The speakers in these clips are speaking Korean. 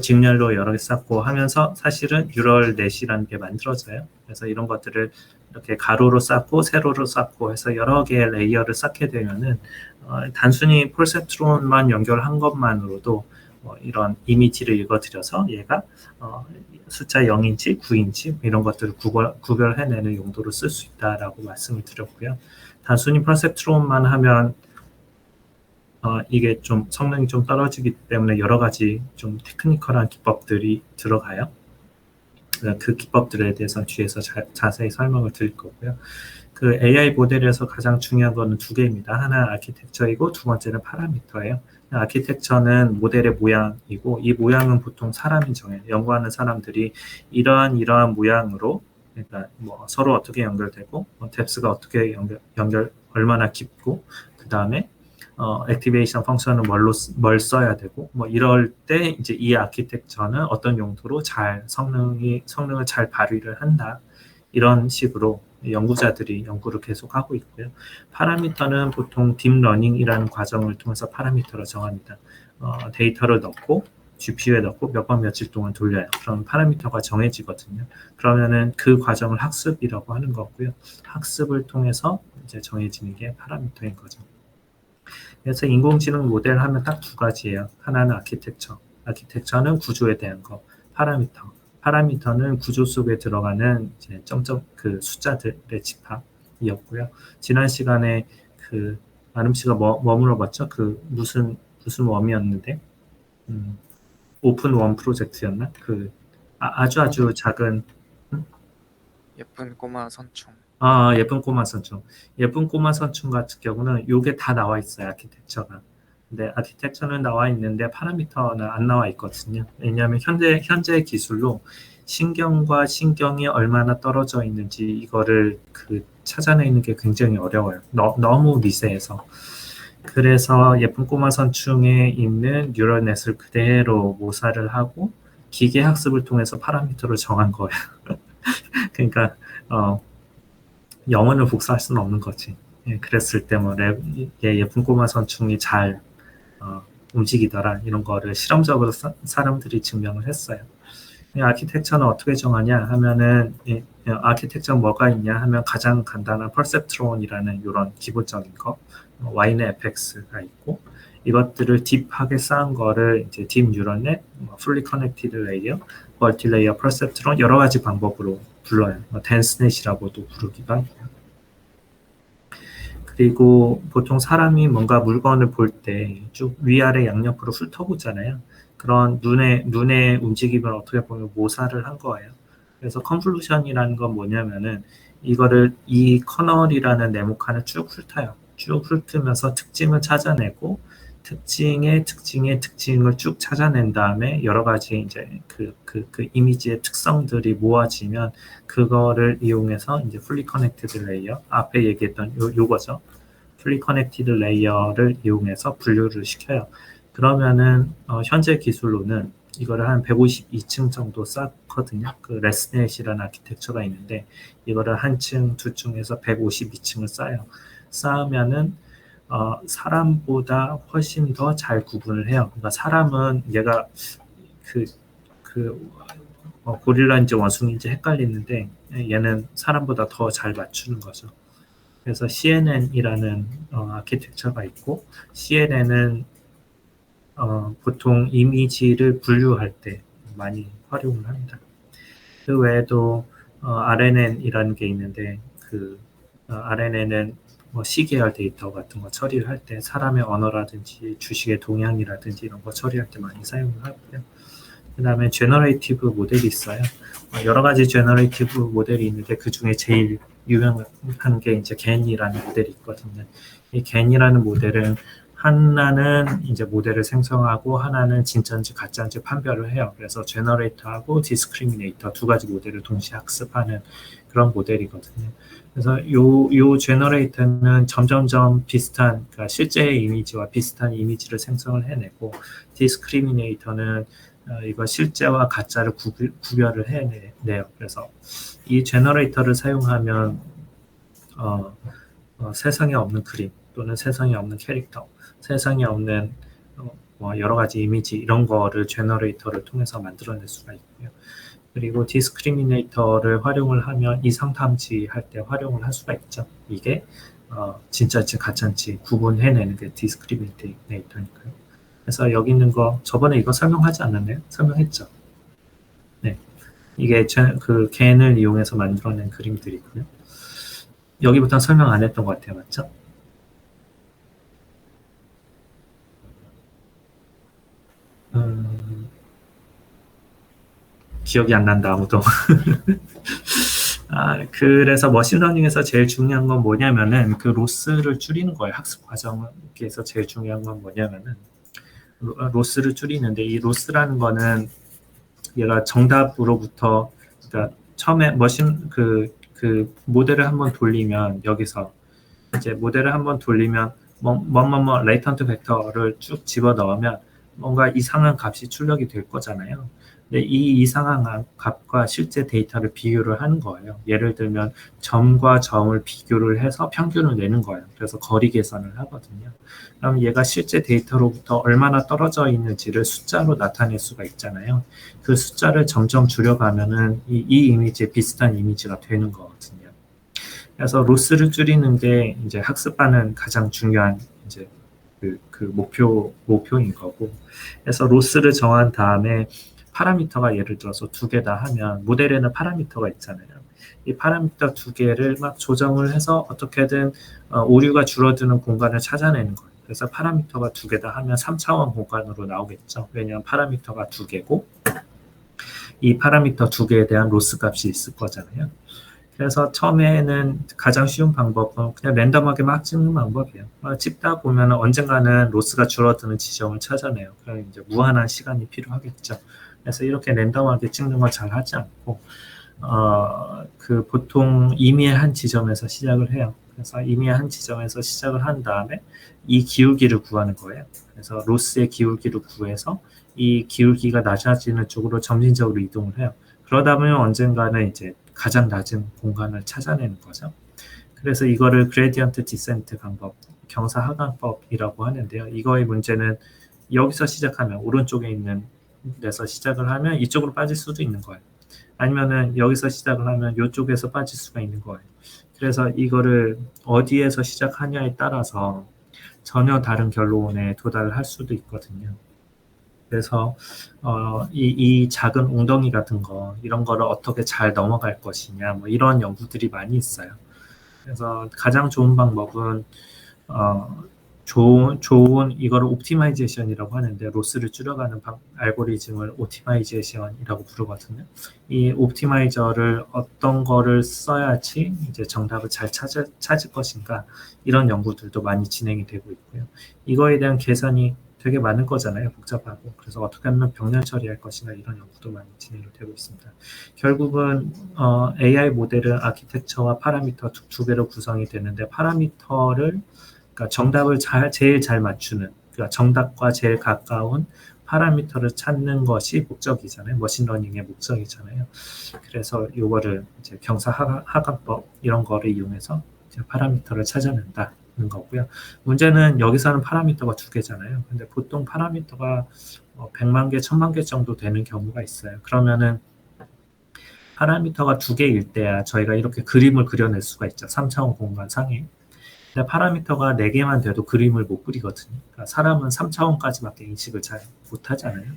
직렬로 여러 개 쌓고 하면서 사실은 뉴럴 넷이라는 게 만들어져요. 그래서 이런 것들을 이렇게 가로로 쌓고 세로로 쌓고 해서 여러 개의 레이어를 쌓게 되면은 단순히 폴세트론만 연결한 것만으로도 이런 이미지를 읽어드려서 얘가 숫자 0인치, 9인치 이런 것들을 구별해내는 용도로 쓸 수 있다라고 말씀을 드렸고요. 단순히 퍼셉트론만 하면 이게 좀 성능이 좀 떨어지기 때문에 여러 가지 좀 테크니컬한 기법들이 들어가요. 그 기법들에 대해서 뒤에서 자세히 설명을 드릴 거고요. 그 AI 모델에서 가장 중요한 거는 두 개입니다. 하나 아키텍처이고 두 번째는 파라미터예요. 아키텍처는 모델의 모양이고 이 모양은 보통 사람이 정해요. 연구하는 사람들이 이러한 모양으로 그러니까 뭐 서로 어떻게 연결되고 뎁스가 어떻게 연결 얼마나 깊고 그 다음에 액티베이션 펑션은 뭘 써야 되고 뭐 이럴 때 이제 이 아키텍처는 어떤 용도로 성능을 잘 발휘를 한다 이런 식으로 연구자들이 연구를 계속하고 있고요. 파라미터는 보통 딥러닝이라는 과정을 통해서 파라미터를 정합니다. 데이터를 넣고 GPU에 넣고 몇 번 며칠 동안 돌려요. 그럼 파라미터가 정해지거든요. 그러면은 그 과정을 학습이라고 하는 거고요. 학습을 통해서 이제 정해지는 게 파라미터인 거죠. 그래서 인공지능 모델 하면 딱 두 가지예요. 하나는 아키텍처. 아키텍처는 구조에 대한 거. 파라미터는 구조 속에 들어가는 이제 점점 그 숫자들의 집합이었고요. 지난 시간에 그 아름 씨가 뭐 물어봤죠? 그 무슨 웜이었는데 오픈 웜 프로젝트였나? 그 아주 작은 예쁜 꼬마 선충. 예쁜 꼬마 선충. 예쁜 꼬마 선충 같은 경우는 요게 다 나와 있어요. 아키텍처가. 근데 아키텍처는 나와 있는데 파라미터는 안 나와 있거든요. 왜냐하면 현재 기술로 신경과 신경이 얼마나 떨어져 있는지 이거를 찾아내는 게 굉장히 어려워요. 너무 미세해서. 그래서 예쁜 꼬마 선충에 있는 뉴럴넷을 그대로 모사를 하고 기계 학습을 통해서 파라미터를 정한 거예요. 그러니까 영혼을 복사할 수는 없는 거지. 그랬을 때 뭐 예쁜 꼬마 선충이 잘 움직이더라 이런 거를 실험적으로 사람들이 증명을 했어요. 아키텍처는 어떻게 정하냐 하면은 아키텍처 뭐가 있냐 하면 가장 간단한 퍼셉트론이라는 이런 기본적인 거 Y는 fx가 있고 이것들을 딥하게 쌓은 거를 이제 딥 뉴럴넷, 풀리 커넥티드 레이어, 멀티 레이어 퍼셉트론 여러 가지 방법으로 불러요. 덴스넷이라고도 부르기도 하고요. 그리고 보통 사람이 뭔가 물건을 볼 때 쭉 위아래 양옆으로 훑어보잖아요. 그런 눈의 움직임을 어떻게 보면 모사를 한 거예요. 그래서 컨볼루션이라는 건 뭐냐면은 이거를 이 커널이라는 네모칸을 쭉 훑어요. 쭉 훑으면서 특징을 찾아내고 특징의 특징을 쭉 찾아낸 다음에 여러 가지 이제 그 이미지의 특성들이 모아지면 그거를 이용해서 이제 fully connected 레이어 앞에 얘기했던 요거죠. fully connected 레이어를 이용해서 분류를 시켜요. 그러면은 현재 기술로는 이거를 한 152층 정도 쌓거든요. 그 레스넷이라는 아키텍처가 있는데 이거를 한 층, 두 층에서 152층을 쌓아요. 쌓으면은 사람보다 훨씬 더 잘 구분을 해요. 그러니까 사람은 얘가 고릴라인지 원숭이인지 헷갈리는데 얘는 사람보다 더 잘 맞추는 거죠. 그래서 CNN이라는 아키텍처가 있고 CNN은 보통 이미지를 분류할 때 많이 활용을 합니다. 그 외에도 RNN이라는 게 있는데 RNN은 C계열 데이터 같은 거 처리를 할 때 사람의 언어라든지 주식의 동향이라든지 이런 거 처리할 때 많이 사용을 하고요. 그 다음에 제너레이티브 모델이 있어요. 여러 가지 제너레이티브 모델이 있는데 그 중에 제일 유명한 게 이제 겐이라는 모델이 있거든요. 이 겐이라는 모델은 하나는 이제 모델을 생성하고 하나는 진짜인지 가짜인지 판별을 해요. 그래서 제너레이터하고 디스크리미네이터 두 가지 모델을 동시에 학습하는 그런 모델이거든요. 그래서 요 제너레이터는 점점점 비슷한, 그러니까 실제의 이미지와 비슷한 이미지를 생성을 해내고, 디스크리미네이터는 이거 실제와 가짜를 구별을 해내요. 그래서 이 제너레이터를 사용하면 세상에 없는 그림 또는 세상에 없는 캐릭터, 세상에 없는 뭐 여러 가지 이미지 이런 거를 제너레이터를 통해서 만들어낼 수가 있고요. 그리고 디스크리미네이터를 활용을 하면 이상 탐지할 때 활용을 할 수가 있죠. 이게 진짜인지 가짜인지 구분해내는 게 디스크리미네이터니까요. 그래서 여기 있는 거 저번에 이거 설명하지 않았나요? 설명했죠. 네, 이게 그 겐을 이용해서 만들어낸 그림들이고요. 여기부터 설명 안 했던 것 같아요, 맞죠? 기억이 안 난다, 아무도. 그래서 머신러닝에서 제일 중요한 건 뭐냐면은 그 로스를 줄이는 거예요. 학습 과정에서 제일 중요한 건 뭐냐면은 로스를 줄이는데 이 로스라는 거는 얘가 정답으로부터 그러니까 처음에 그 모델을 한번 돌리면 여기서 이제 모델을 한번 돌리면 뭐뭐뭐 레이턴트 벡터를 쭉 집어 넣으면 뭔가 이상한 값이 출력이 될 거잖아요. 근데 이 이상한 값과 실제 데이터를 비교를 하는 거예요. 예를 들면 점과 점을 비교를 해서 평균을 내는 거예요. 그래서 거리 계산을 하거든요. 그럼 얘가 실제 데이터로부터 얼마나 떨어져 있는지를 숫자로 나타낼 수가 있잖아요. 그 숫자를 점점 줄여가면은 이 이미지에 비슷한 이미지가 되는 거거든요. 그래서 로스를 줄이는 게 이제 학습하는 가장 중요한 이제 그 목표인 거고. 그래서 로스를 정한 다음에 파라미터가 예를 들어서 두 개다 하면 모델에는 파라미터가 있잖아요. 이 파라미터 두 개를 막 조정을 해서 어떻게든 오류가 줄어드는 공간을 찾아내는 거예요. 그래서 파라미터가 두 개다 하면 3차원 공간으로 나오겠죠. 왜냐하면 파라미터가 두 개고 이 파라미터 두 개에 대한 로스 값이 있을 거잖아요. 그래서 처음에는 가장 쉬운 방법은 그냥 랜덤하게 막 찍는 방법이에요. 찍다 보면 언젠가는 로스가 줄어드는 지점을 찾아내요. 그럼 이제 무한한 시간이 필요하겠죠. 그래서 이렇게 랜덤하게 찍는 걸 잘 하지 않고, 그 보통 임의의 한 지점에서 시작을 해요. 그래서 임의의 한 지점에서 시작을 한 다음에 이 기울기를 구하는 거예요. 그래서 로스의 기울기를 구해서 이 기울기가 낮아지는 쪽으로 점진적으로 이동을 해요. 그러다 보면 언젠가는 이제 가장 낮은 공간을 찾아내는 거죠. 그래서 이거를 그레디언트 디센트 방법, 경사 하강법이라고 하는데요. 이거의 문제는 여기서 시작하면 오른쪽에 있는 데서 시작을 하면 이쪽으로 빠질 수도 있는 거예요. 아니면은 여기서 시작을 하면 이쪽에서 빠질 수가 있는 거예요. 그래서 이거를 어디에서 시작하냐에 따라서 전혀 다른 결론에 도달할 수도 있거든요. 그래서 이 작은 웅덩이 같은 거 이런 거를 어떻게 잘 넘어갈 것이냐 뭐 이런 연구들이 많이 있어요. 그래서 가장 좋은 방법은 좋은 이거를 옵티마이제이션이라고 하는데 로스를 줄여가는 알고리즘을 옵티마이제이션이라고 부르거든요. 이 옵티마이저를 어떤 거를 써야지 이제 정답을 잘 찾을 것인가 이런 연구들도 많이 진행이 되고 있고요. 이거에 대한 계산이 되게 많은 거잖아요. 복잡하고. 그래서 어떻게 하면 병렬 처리할 것인가 이런 연구도 많이 진행이 되고 있습니다. 결국은 AI 모델은 아키텍처와 파라미터 두 개로 구성이 되는데 파라미터를 그러니까 정답을 제일 잘 맞추는 그러니까 정답과 제일 가까운 파라미터를 찾는 것이 목적이잖아요. 머신러닝의 목적이잖아요. 그래서 이거를 이제 경사 하강법 이런 거를 이용해서 이제 파라미터를 찾아낸다는 거고요. 문제는 여기서는 파라미터가 두 개잖아요. 근데 보통 파라미터가 100만 개, 1000만 개 정도 되는 경우가 있어요. 그러면은 파라미터가 두 개일 때야 저희가 이렇게 그림을 그려낼 수가 있죠. 3차원 공간 상에. 근데 파라미터가 4개만 돼도 그림을 못 그리거든요. 그러니까 사람은 3차원까지밖에 인식을 잘 못하잖아요.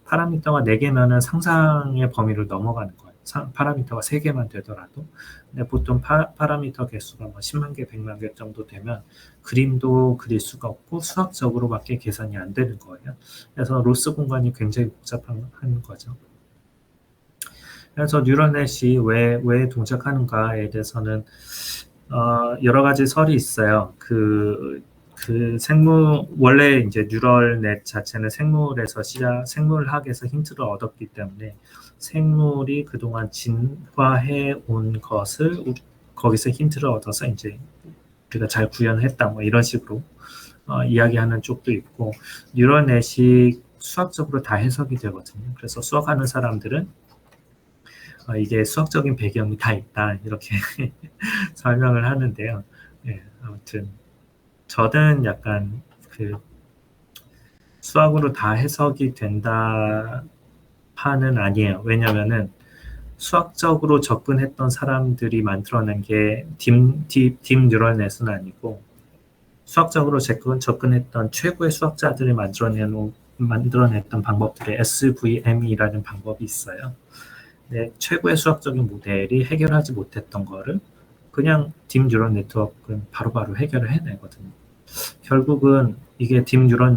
파라미터가 4개면은 상상의 범위를 넘어가는 거예요. 파라미터가 3개만 되더라도. 근데 보통 파라미터 개수가 뭐 10만 개, 100만 개 정도 되면 그림도 그릴 수가 없고 수학적으로밖에 계산이 안 되는 거예요. 그래서 로스 공간이 굉장히 복잡한 거죠. 그래서 뉴럴넷이 왜 동작하는가에 대해서는 여러 가지 설이 있어요. 원래 이제 뉴럴넷 자체는 생물학에서 힌트를 얻었기 때문에 생물이 그동안 진화해 온 것을 거기서 힌트를 얻어서 이제 우리가 잘 구현했다 뭐 이런 식으로 이야기하는 쪽도 있고 뉴럴넷이 수학적으로 다 해석이 되거든요. 그래서 수학하는 사람들은 이게 수학적인 배경이 다 있다 이렇게 설명을 하는데요. 네, 아무튼 저는 약간 수학으로 다 해석이 된다 파는 아니에요. 왜냐면은 수학적으로 접근했던 사람들이 만들어낸 게 딥 뉴럴 넷은 아니고 수학적으로 접근했던 최고의 수학자들이 만들어냈던 방법들의 SVM이라는 방법이 있어요. 네, 최고의 수학적인 모델이 해결하지 못했던 거를 그냥 딥 뉴럴 네트워크는 바로바로 해결을 해내거든요. 결국은 이게 딥 뉴럴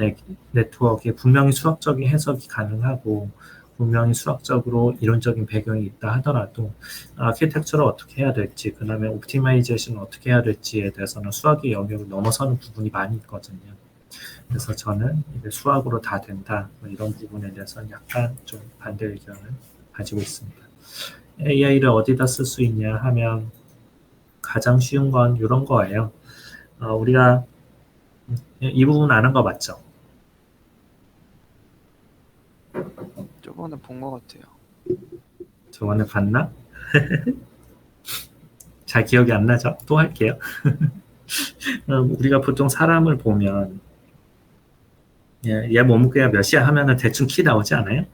네트워크에 분명히 수학적인 해석이 가능하고 분명히 수학적으로 이론적인 배경이 있다 하더라도 아키텍처를 어떻게 해야 될지, 그 다음에 옵티마이제이션을 어떻게 해야 될지에 대해서는 수학의 영역을 넘어서는 부분이 많이 있거든요. 그래서 저는 이게 수학으로 다 된다, 뭐 이런 부분에 대해서는 약간 좀 반대 의견을 가지고 있습니다. AI를 어디다 쓸 수 있냐 하면 가장 쉬운 건 이런 거예요. 우리가 이 부분 아는 거 맞죠? 저번에 본 것 같아요. 저번에 봤나? 잘 기억이 안 나죠? 또 할게요. 우리가 보통 사람을 보면 얘 몸무게가 몇이야 하면은 대충 키 나오지 않아요?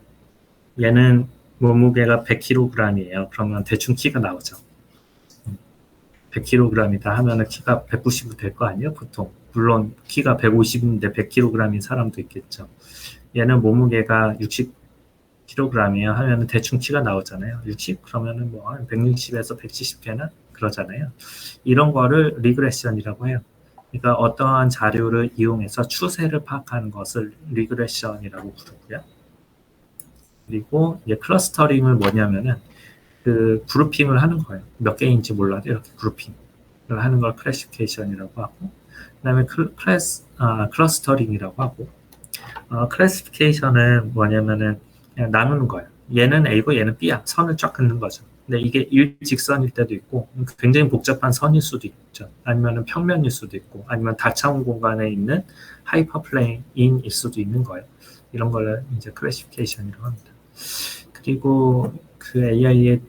얘는 몸무게가 100kg이에요. 그러면 대충 키가 나오죠. 100kg이다 하면은 키가 190이 될 거 아니에요? 보통. 물론 키가 150인데 100kg인 사람도 있겠죠. 얘는 몸무게가 60kg이에요 하면은 대충 키가 나오잖아요. 60? 그러면은 뭐 한 160에서 170 되나? 그러잖아요. 이런 거를 리그레션이라고 해요. 그러니까 어떠한 자료를 이용해서 추세를 파악하는 것을 리그레션이라고 부르고요. 그리고 이제 클러스터링을 뭐냐면은 그 그룹핑을 하는 거예요. 몇 개인지 몰라도 이렇게 그룹핑을 하는 걸 클래시피케이션이라고 하고, 그다음에 클러스터링이라고 하고, 클래시피케이션은 뭐냐면은 그냥 나누는 거예요. 얘는 A고 얘는 B야. 선을 쫙 긋는 거죠. 근데 이게 일직선일 때도 있고 굉장히 복잡한 선일 수도 있죠. 아니면 평면일 수도 있고 아니면 다차원 공간에 있는 하이퍼플레인일 수도 있는 거예요. 이런 걸 이제 클래시피케이션이라고 합니다. 그리고 그 AI의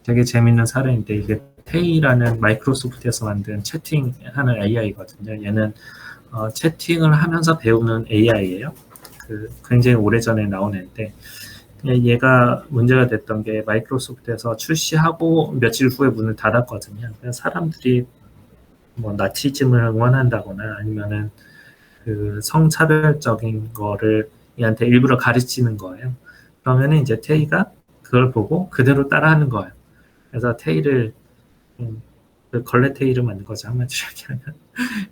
되게 재밌는 사례인데 이게 테이라는 마이크로소프트에서 만든 채팅하는 AI거든요. 얘는 채팅을 하면서 배우는 AI예요. 굉장히 오래전에 나온 애인데 얘가 문제가 됐던 게 마이크로소프트에서 출시하고 며칠 후에 문을 닫았거든요. 그래서 사람들이 뭐 나치즘을 응원한다거나 아니면은 그 성차별적인 거를 얘한테 일부러 가르치는 거예요. 그러면은 이제 테이가 그걸 보고 그대로 따라하는 거예요. 그래서 테이를 그 걸레 테이를 만든 거죠. 한마디로 얘기하면.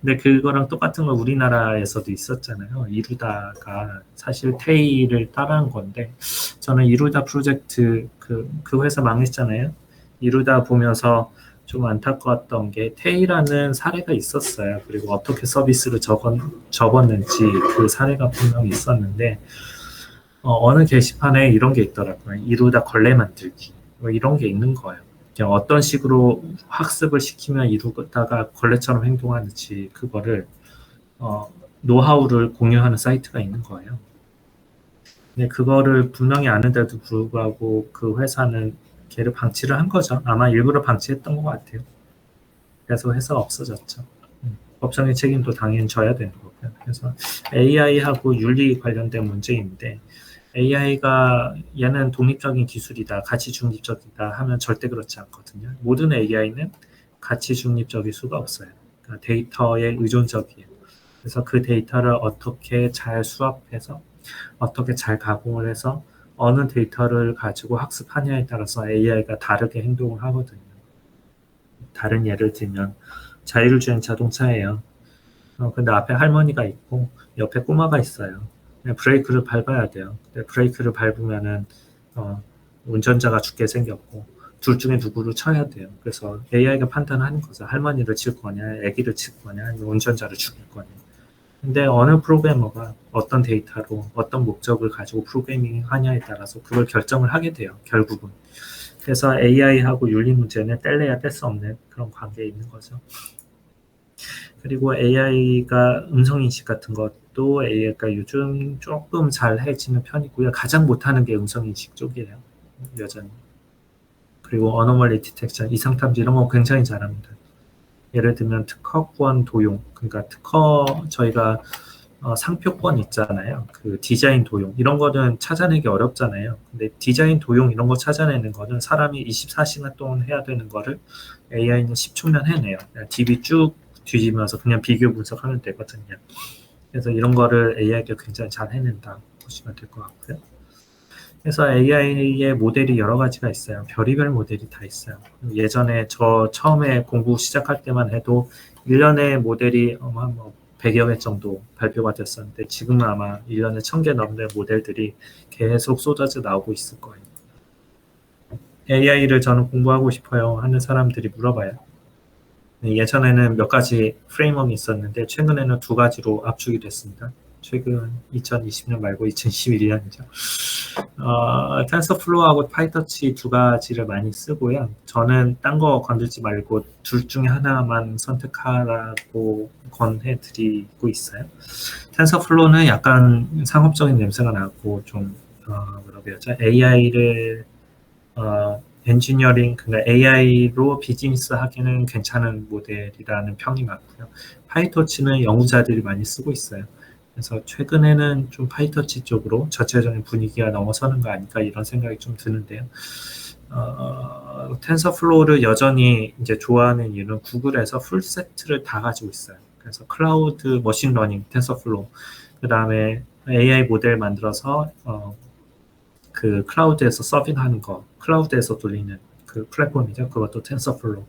근데 그거랑 똑같은 거 우리나라에서도 있었잖아요. 이루다가 사실 테이를 따라한 건데 저는 이루다 프로젝트 그 회사 망했잖아요. 이루다 보면서 좀 안타까웠던 게 테이라는 사례가 있었어요. 그리고 어떻게 서비스를 접었는지 그 사례가 분명히 있었는데 어느 게시판에 이런 게 있더라고요. 이루다 걸레 만들기 뭐 이런 게 있는 거예요. 그냥 어떤 식으로 학습을 시키면 이루다가 걸레처럼 행동하는지 그거를 노하우를 공유하는 사이트가 있는 거예요. 근데 그거를 분명히 아는데도 불구하고 그 회사는 걔를 방치를 한 거죠. 아마 일부러 방치했던 것 같아요. 그래서 회사가 없어졌죠. 법적인 책임도 당연히 져야 되는 거고요. 그래서 AI하고 윤리 관련된 문제인데 AI가 얘는 독립적인 기술이다, 가치 중립적이다 하면 절대 그렇지 않거든요. 모든 AI는 가치 중립적일 수가 없어요. 그러니까 데이터에 의존적이에요. 그래서 그 데이터를 어떻게 잘 수합해서 어떻게 잘 가공을 해서 어느 데이터를 가지고 학습하냐에 따라서 AI가 다르게 행동을 하거든요. 다른 예를 들면 자율주행 자동차예요. 근데 앞에 할머니가 있고 옆에 꼬마가 있어요. 브레이크를 밟아야 돼요. 근데 브레이크를 밟으면은 운전자가 죽게 생겼고 둘 중에 누구를 쳐야 돼요. 그래서 AI가 판단하는 거죠. 할머니를 칠 거냐, 아기를 칠 거냐, 아니면 운전자를 죽일 거냐. 근데 어느 프로그래머가 어떤 데이터로 어떤 목적을 가지고 프로그래밍 하냐에 따라서 그걸 결정을 하게 돼요. 결국은. 그래서 AI하고 윤리 문제는 뗄래야 뗄 수 없는 그런 관계에 있는 거죠. 그리고 AI가 음성인식 같은 것도 AI가 요즘 조금 잘 해지는 편이고요. 가장 못하는 게 음성인식 쪽이에요. 여전히. 그리고 어노멀리 디텍션, 이상탐지 이런 거 굉장히 잘합니다. 예를 들면 특허권 도용, 그러니까 특허 저희가 상표권 있잖아요. 그 디자인 도용 이런 거는 찾아내기 어렵잖아요. 근데 디자인 도용 이런 거 찾아내는 거는 사람이 24시간 동안 해야 되는 거를 AI는 10초면 해내요. 그냥 DB 쭉 뒤지면서 그냥 비교 분석하면 되거든요. 그래서 이런 거를 AI가 굉장히 잘 해낸다 보시면 될 것 같고요. 그래서 AI의 모델이 여러 가지가 있어요. 별의별 모델이 다 있어요. 예전에 저 처음에 공부 시작할 때만 해도 1년에 모델이 한 100여 개 정도 발표가 됐었는데 지금은 아마 1년에 1000개 넘는 모델들이 계속 쏟아져 나오고 있을 거예요. AI를 저는 공부하고 싶어요 하는 사람들이 물어봐요. 예전에는 몇 가지 프레임워크가 있었는데 최근에는 두 가지로 압축이 됐습니다. 최근 2020년 말고 2021년이죠. 텐서플로우하고 파이터치 두 가지를 많이 쓰고요. 저는 딴 거 건들지 말고 둘 중에 하나만 선택하라고 권해드리고 있어요. 텐서플로우는 약간 상업적인 냄새가 나고 좀 뭐라고 해야죠? AI를 엔지니어링, 그러니까 AI로 비즈니스 하기는 괜찮은 모델이라는 평이 많고요. 파이터치는 연구자들이 많이 쓰고 있어요. 그래서 최근에는 좀 파이터치 쪽으로 전체적인 분위기가 넘어서는 거 아닐까 이런 생각이 좀 드는데요. 텐서플로우를 여전히 이제 좋아하는 이유는 구글에서 풀 세트를 다 가지고 있어요. 그래서 클라우드 머신러닝 텐서플로우, 그 다음에 AI 모델 만들어서 그 클라우드에서 서빙하는 거, 클라우드에서 돌리는 그 플랫폼이죠. 그것도 텐서플로우.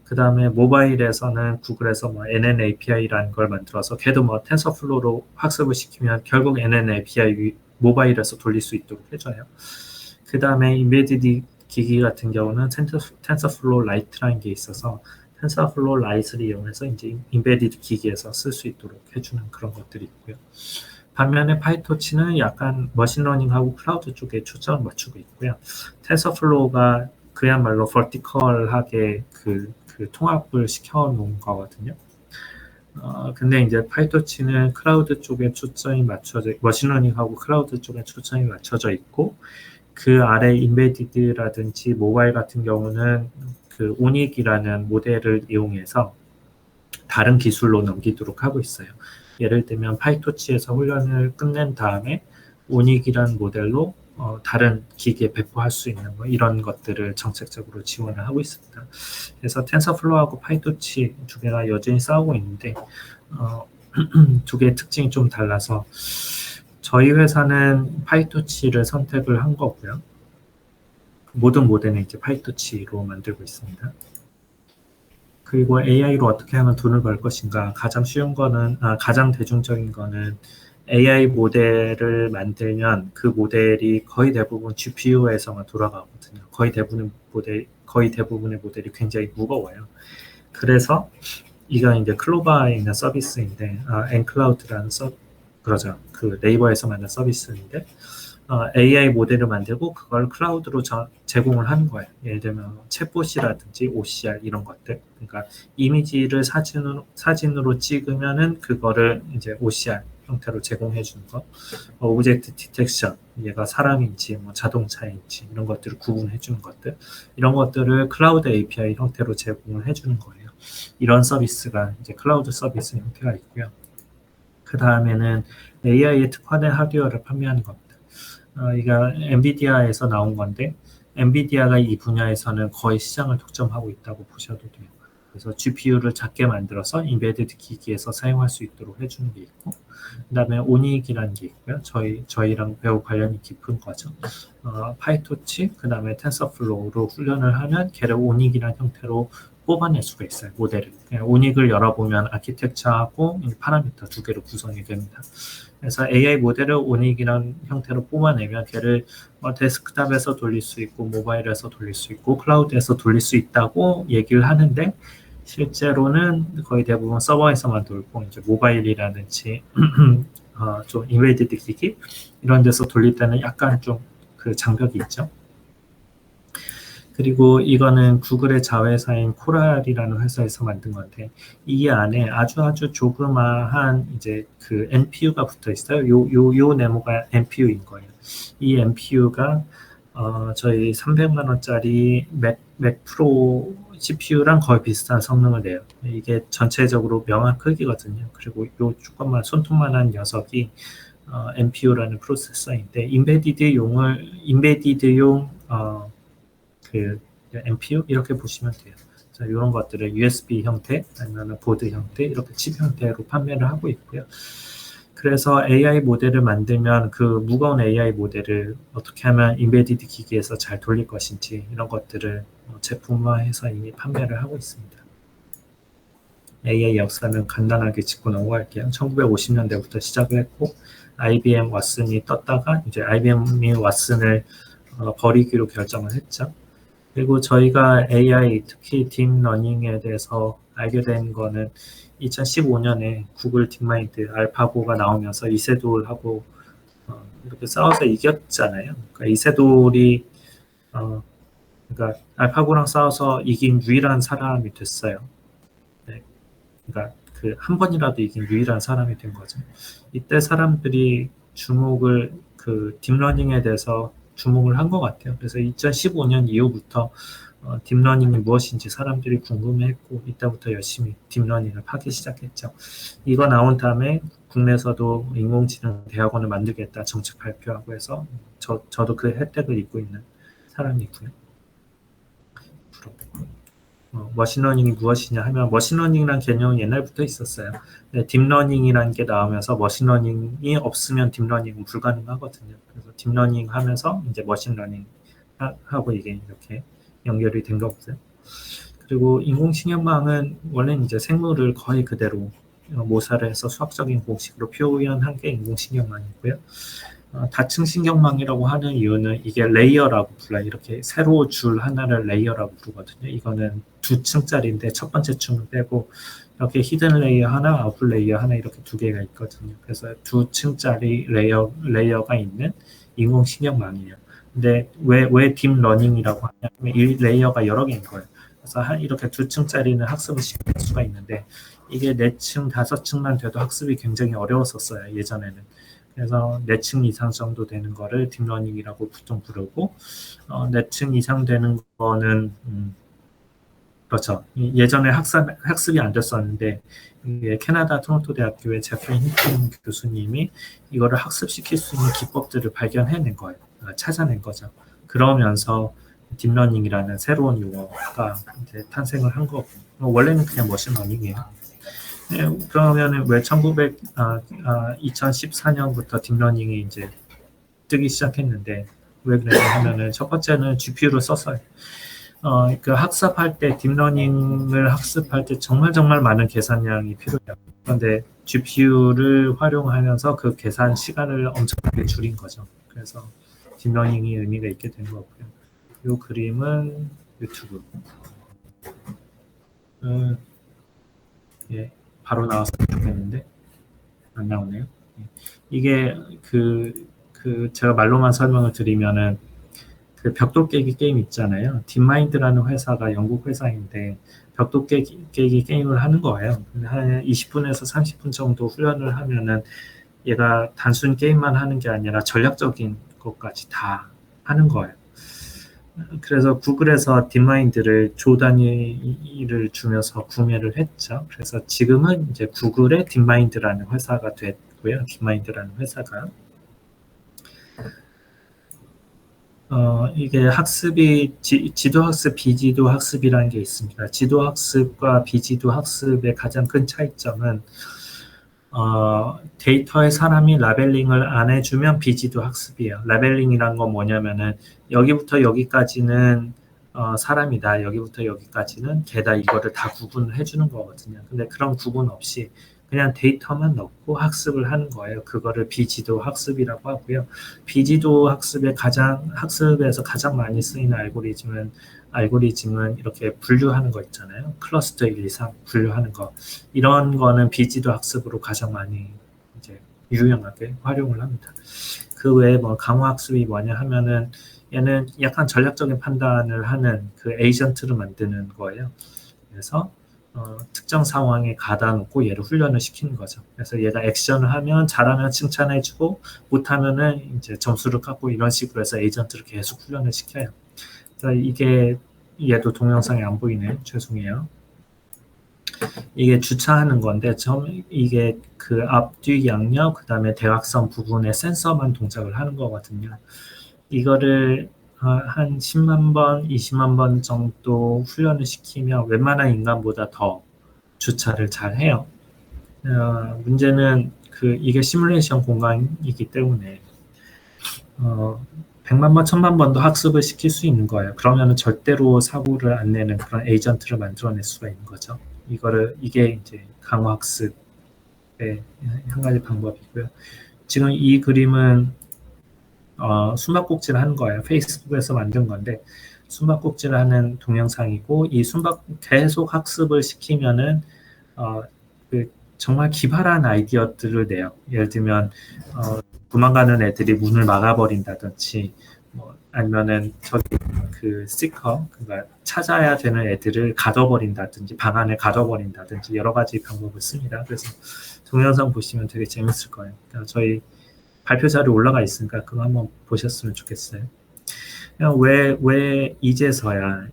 그 다음에 모바일에서는 구글에서 뭐 NNAPI라는 걸 만들어서 걔도 뭐 텐서플로우로 학습을 시키면 결국 NNAPI 모바일에서 돌릴 수 있도록 해줘요. 그 다음에 인베디드 기기 같은 경우는 텐서플로우 라이트라는 게 있어서 텐서플로우 라이트를 이용해서 이제 인베디드 기기에서 쓸 수 있도록 해주는 그런 것들이 있고요. 반면에 파이토치는 약간 머신러닝하고 클라우드 쪽에 초점을 맞추고 있고요. 텐서플로우가 그야말로 버티컬하게 그 통합을 시켜놓은 거거든요. 근데 이제 파이토치는 클라우드 쪽에 초점이 맞춰져, 머신러닝하고 클라우드 쪽에 초점이 맞춰져 있고, 그 아래 인베디드라든지 모바일 같은 경우는 그 오닉이라는 모델을 이용해서 다른 기술로 넘기도록 하고 있어요. 예를 들면 파이토치에서 훈련을 끝낸 다음에 오닉이라는 모델로 다른 기기에 배포할 수 있는 뭐 이런 것들을 정책적으로 지원을 하고 있습니다. 그래서 텐서플로우하고 파이토치 두 개가 여전히 싸우고 있는데 두 개의 특징이 좀 달라서 저희 회사는 파이토치를 선택을 한 거고요. 모든 모델은 이제 파이토치로 만들고 있습니다. 그리고 AI로 어떻게 하면 돈을 벌 것인가? 가장 쉬운 거는, 가장 대중적인 거는 AI 모델을 만들면 그 모델이 거의 대부분 GPU에서만 돌아가거든요. 거의 대부분의 모델이 굉장히 무거워요. 그래서 이건 이제 클로바에 있는 서비스인데, 엔클라우드라는 그러죠. 그 네이버에서 만든 서비스인데, AI 모델을 만들고 그걸 클라우드로 제공을 하는 거예요. 예를 들면 챗봇이라든지 OCR 이런 것들. 그러니까 이미지를 사진으로 찍으면은 그거를 이제 OCR 형태로 제공해 주는 거. 오브젝트 디텍션, 얘가 사람인지 뭐 자동차인지 이런 것들을 구분해 주는 것들. 이런 것들을 클라우드 API 형태로 제공을 해 주는 거예요. 이런 서비스가 이제 클라우드 서비스 형태가 있고요. 그 다음에는 AI에 특화된 하드웨어를 판매하는 겁니다. 이가 엔비디아에서 나온 건데 엔비디아가 이 분야에서는 거의 시장을 독점하고 있다고 보셔도 돼요. 그래서 GPU를 작게 만들어서 인베디드 기기에서 사용할 수 있도록 해주는 게 있고, 그 다음에 오닉이라는 게 있고요. 저희랑 매우 관련이 깊은 거죠. 파이토치, 그 다음에 텐서플로우로 훈련을 하면 걔를 오닉이라는 형태로 뽑아낼 수가 있어요. 모델을. 오닉을 열어보면 아키텍처하고 파라미터 두 개로 구성이 됩니다. 그래서 AI 모델을 오닉이라는 형태로 뽑아내면 걔를 데스크탑에서 돌릴 수 있고 모바일에서 돌릴 수 있고 클라우드에서 돌릴 수 있다고 얘기를 하는데 실제로는 거의 대부분 서버에서만 돌고 이제 모바일이라든지 좀 인베디드 기기 이런 데서 돌릴 때는 약간 좀 그 장벽이 있죠. 그리고 이거는 구글의 자회사인 코랄이라는 회사에서 만든 건데 이 안에 아주 조그마한 이제 그 NPU가 붙어 있어요. 요 네모가 NPU인 거예요. 이 NPU가 저희 300만 원짜리 맥 맥 프로 CPU랑 거의 비슷한 성능을 내요. 이게 전체적으로 명암 크기거든요. 그리고 이 조금만 손톱만한 녀석이 NPU라는 프로세서인데 인베디드용 그 NPU 이렇게 보시면 돼요. 자, 이런 것들을 USB 형태 아니면 보드 형태 이렇게 칩 형태로 판매를 하고 있고요. 그래서 AI 모델을 만들면 그 무거운 AI 모델을 어떻게 하면 인베디드 기기에서 잘 돌릴 것인지 이런 것들을 제품화해서 이미 판매를 하고 있습니다. AI 역사는 간단하게 짚고 넘어갈게요. 1950년대부터 시작을 했고 IBM 왓슨이 떴다가 이제 IBM이 왓슨을 버리기로 결정을 했죠. 그리고 저희가 AI, 특히 딥러닝에 대해서 알게 된 거는 2015년에 구글 딥마인드 알파고가 나오면서 이세돌하고 이렇게 싸워서 이겼잖아요. 그러니까 이세돌이 그러니까 알파고랑 싸워서 이긴 유일한 사람이 됐어요. 네. 그러니까 그 한 번이라도 이긴 유일한 사람이 된 거죠. 이때 사람들이 주목을 그 딥러닝에 대해서 주목을 한 것 같아요. 그래서 2015년 이후부터 딥러닝이 무엇인지 사람들이 궁금해했고 이때부터 열심히 딥러닝을 파기 시작했죠. 이거 나온 다음에 국내에서도 인공지능 대학원을 만들겠다 정책 발표하고 해서 저도 그 혜택을 입고 있는 사람이고요. 머신러닝이 무엇이냐 하면 머신러닝이라는 개념은 옛날부터 있었어요. 딥러닝이라는 게 나오면서 머신러닝이 없으면 딥러닝은 불가능하거든요. 그래서 딥러닝 하면서 이제 머신러닝 하고 이게 이렇게 연결이 된 거고요. 그리고 인공신경망은 원래는 이제 생물을 거의 그대로 모사를 해서 수학적인 공식으로 표현한 게 인공신경망이고요. 다층 신경망이라고 하는 이유는 이게 레이어라고 불러요. 이렇게 세로 줄 하나를 레이어라고 부르거든요. 이거는 2층짜리인데 첫 번째 층을 빼고 이렇게 히든 레이어 하나, 아웃 레이어 하나 이렇게 두 개가 있거든요. 그래서 2층짜리 레이어가 있는 인공신경망이에요. 근데 왜 딥러닝이라고 하냐면 이 레이어가 여러 개인 거예요. 그래서 이렇게 2층짜리는 학습을 시킬 수가 있는데 이게 4층, 5층만 돼도 학습이 굉장히 어려웠었어요. 예전에는. 그래서 4층 이상 정도 되는 거를 딥러닝이라고 보통 부르고 4층 이상 되는 거는 그렇죠. 예전에 학습이 안 됐었는데 캐나다 토론토 대학교의 제프리 힌튼 교수님이 이거를 학습시킬 수 있는 기법들을 발견해낸 거예요. 찾아낸 거죠. 그러면서 딥러닝이라는 새로운 용어가 이제 탄생을 한 거고 원래는 그냥 머신러닝이에요. 네, 그러면은 왜 2014년부터 딥러닝이 이제 뜨기 시작했는데 왜 그랬냐 하면은 첫 번째는 GPU를 썼어요. 그 학습할 때 딥러닝을 학습할 때 정말 많은 계산량이 필요해요. 그런데 GPU를 활용하면서 그 계산 시간을 엄청나게 줄인 거죠. 그래서 딥러닝이 의미가 있게 된 거고요. 이 그림은 유튜브. 예. 바로 나왔으면 좋겠는데 안 나오네요. 이게 제가 말로만 설명을 드리면은 그 벽돌 깨기 게임 있잖아요. 딥마인드라는 회사가 영국 회사인데 벽돌 깨기 게임을 하는 거예요. 한 20분에서 30분 정도 훈련을 하면은 얘가 단순 게임만 하는 게 아니라 전략적인 것까지 다 하는 거예요. 그래서 구글에서 딥마인드를 조 단위를 주면서 구매를 했죠. 그래서 지금은 이제 구글의 딥마인드라는 회사가 됐고요. 딥마인드라는 회사가 이게 학습이 지도학습, 비지도학습이라는 게 있습니다. 지도학습과 비지도학습의 가장 큰 차이점은 데이터에 사람이 라벨링을 안 해주면 비지도 학습이에요. 라벨링이란 건 뭐냐면은 여기부터 여기까지는 사람이다. 여기부터 여기까지는 개다. 이거를 다 구분을 해주는 거거든요. 근데 그런 구분 없이 그냥 데이터만 넣고 학습을 하는 거예요. 그거를 비지도 학습이라고 하고요. 비지도 학습에서 가장 많이 쓰이는 알고리즘은 이렇게 분류하는 거 있잖아요. 클러스터 1, 2, 3 분류하는 거. 이런 거는 비지도 학습으로 가장 많이 이제 유용하게 활용을 합니다. 그 외에 뭐 강화 학습이 뭐냐 하면은 얘는 약간 전략적인 판단을 하는 그 에이전트를 만드는 거예요. 그래서 특정 상황에 가다 놓고 얘를 훈련을 시키는 거죠. 그래서 얘가 액션을 하면 잘하면 칭찬해주고 못하면은 이제 점수를 깎고 이런 식으로 해서 에이전트를 계속 훈련을 시켜요. 그래서 이게 얘도 동영상이 안 보이네. 죄송해요. 이게 주차하는 건데 이게 그 앞뒤 양옆 그다음에 대각선 부분에 센서만 동작을 하는 거거든요. 이거를 한 10만 번, 20만 번 정도 훈련을 시키면 웬만한 인간보다 더 주차를 잘 해요. 문제는 이게 시뮬레이션 공간이기 때문에 100만 번, 1000만 번도 학습을 시킬 수 있는 거예요. 그러면 절대로 사고를 안 내는 그런 에이전트를 만들어낼 수가 있는 거죠. 이게 이제 강화학습의 한 가지 방법이고요. 지금 이 그림은 숨바꼭질을 하는 거예요. 페이스북에서 만든 건데 숨바꼭질을 하는 동영상이고 이 계속 학습을 시키면은 정말 기발한 아이디어들을 내요. 예를 들면 도망가는 애들이 문을 막아버린다든지 아니면은 스티커 그러니까 찾아야 되는 애들을 가둬버린다든지 방 안에 가둬버린다든지 여러 가지 방법을 씁니다. 그래서 동영상 보시면 되게 재밌을 거예요. 그러니까 저희 발표 자료 올라가 있으니까 그거 한번 보셨으면 좋겠어요. 왜 이제서야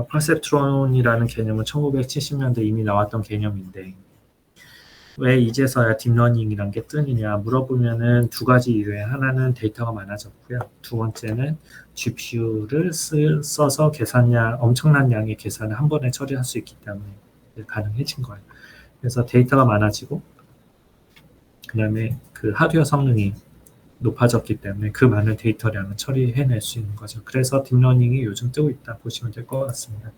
퍼셉트론이라는 개념은 1970년대 이미 나왔던 개념인데 왜 이제서야 딥러닝이란 게 뜨느냐 물어보면은 두 가지 이유에 하나는 데이터가 많아졌고요. 두 번째는 GPU를 써서 엄청난 양의 계산을 한 번에 처리할 수 있기 때문에 가능해진 거예요. 그래서 데이터가 많아지고 그 다음에 하드웨어 성능이 높아졌기 때문에 그 많은 데이터량을 처리해낼 수 있는 거죠. 그래서 딥러닝이 요즘 뜨고 있다 보시면 될 것 같습니다.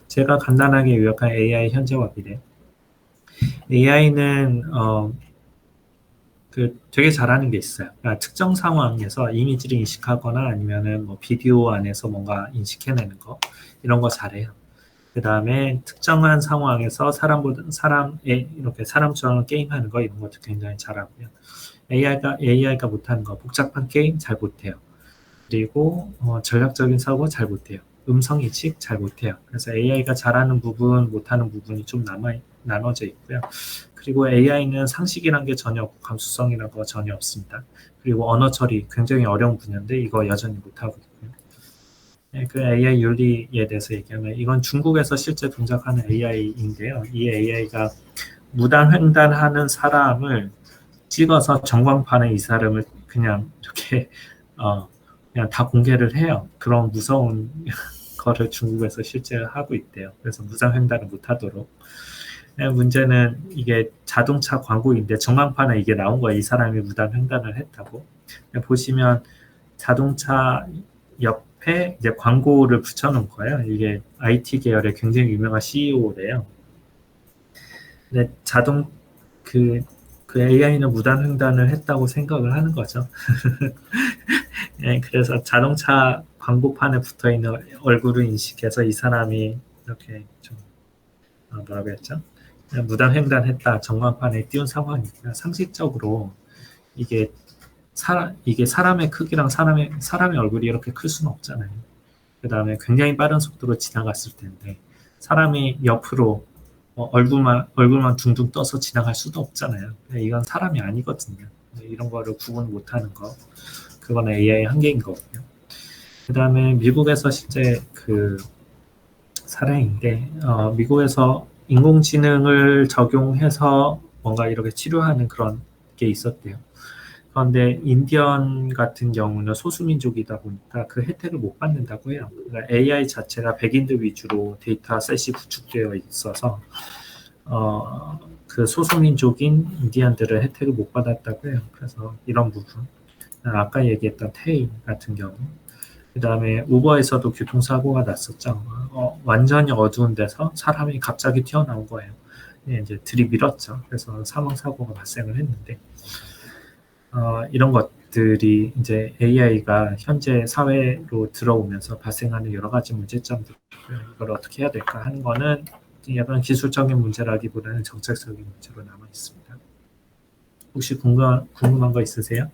제가 간단하게 요약한 AI 현재와 미래. AI는 되게 잘하는 게 있어요. 그러니까 특정 상황에서 이미지를 인식하거나 아니면은 비디오 안에서 뭔가 인식해내는 거 이런 거 잘해요. 그 다음에 특정한 상황에서 이렇게 사람처럼 게임하는 거 이런 것도 굉장히 잘하고요. AI가 못하는 거 복잡한 게임 잘 못해요. 그리고 전략적인 사고 잘 못해요. 음성 인식 잘 못해요. 그래서 AI가 잘하는 부분, 못하는 부분이 좀 나눠져 있고요. 그리고 AI는 상식이란 게 전혀 없고 감수성이란 거 전혀 없습니다. 그리고 언어 처리 굉장히 어려운 분야인데 이거 여전히 못하고 있고요. 그 AI 윤리에 대해서 얘기하면 이건 중국에서 실제 동작하는 AI인데요. 이 AI가 무단횡단하는 사람을 찍어서 전광판에 이 사람을 그냥 이렇게 그냥 다 공개를 해요. 그런 무서운 거를 중국에서 실제 하고 있대요. 그래서 무단횡단을 못하도록. 문제는 이게 자동차 광고인데 전광판에 이게 나온 거예요. 이 사람이 무단횡단을 했다고. 보시면 자동차 옆에 이제 광고를 붙여놓은 거예요. 이게 IT 계열의 굉장히 유명한 CEO래요. 근데 그 AI는 무단횡단을 했다고 생각을 하는 거죠. 네, 그래서 자동차 광고판에 붙어있는 얼굴을 인식해서 이 사람이 이렇게 좀 뭐라고 했죠? 무단횡단했다 전광판에 띄운 상황이고요. 상식적으로 이게 사람의 크기랑 사람의 얼굴이 이렇게 클 수는 없잖아요. 그 다음에 굉장히 빠른 속도로 지나갔을 텐데 사람이 옆으로 얼굴만 둥둥 떠서 지나갈 수도 없잖아요. 이건 사람이 아니거든요. 이런 거를 구분 못하는 거 그건 AI 한계인 거고요. 그 다음에 미국에서 실제 사례인데 미국에서 인공지능을 적용해서 뭔가 이렇게 치료하는 그런 게 있었대요. 그런데 인디언 같은 경우는 소수민족이다 보니까 그 혜택을 못 받는다고 해요. 그러니까 AI 자체가 백인들 위주로 데이터셋이 구축되어 있어서 그 소수민족인 인디언들은 혜택을 못 받았다고 해요. 그래서 이런 부분 아까 얘기했던 테일 같은 경우 그 다음에 우버에서도 교통사고가 났었죠. 완전히 어두운 데서 사람이 갑자기 튀어나온 거예요. 이제 들이밀었죠. 그래서 사망사고가 발생을 했는데 이런 것들이 이제 AI가 현재 사회로 들어오면서 발생하는 여러 가지 문제점들이고요. 이걸 어떻게 해야 될까 하는 거는 약간 기술적인 문제라기보다는 정책적인 문제로 남아 있습니다. 혹시 궁금한 거 있으세요?